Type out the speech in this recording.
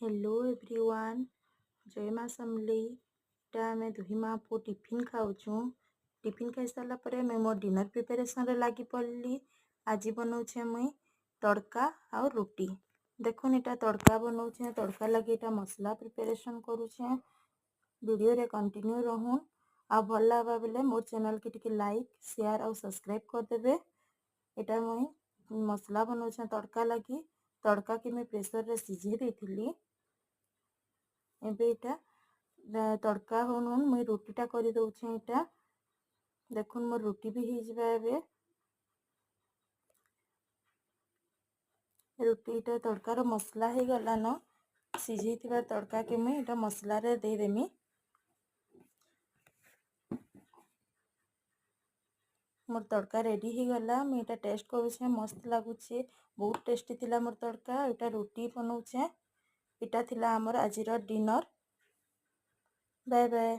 Hello everyone, जय माँ समली। इटा आमे दुही माँ पु टिफिन खाऊँ। टिफिन खाई सारा पर मैं मो डिनर प्रिपेरेसन रे लगी पड़ली। आज बनाऊे मुई तड़का और रुटी। देखुन इटा तड़का बनाऊे, तड़का लगे इटा मसला प्रिपेरेसन करुचे। वीडियो रे कंटिन्यू रहून आ भल लगा बेले मोर चैनल के टिके लाइक शेयर और सब्सक्राइब कर देबे। इटा मुई मसला बनाऊे तड़का लगी। तड़का के मैं प्रेसर रे सिझे देथिली। एबे इटा तड़का होन मुई रुटीटा कर दउछे। इटा देखुन मोर रुटी भी हो जाए। एबे रुटी इटा तड़कार मसला हो गला न, सिझे तड़का के मुई इटा मसला रे दे देमी। मोर तड़का रेडी हो गला। मुई इटा टेस्ट करूछे, मस्त लगुचे, बहुत टेस्टी थिला मोर तड़का। इटा रुटी बनाऊे। इटा थिला हमर आजिर डिनर। Bye bye.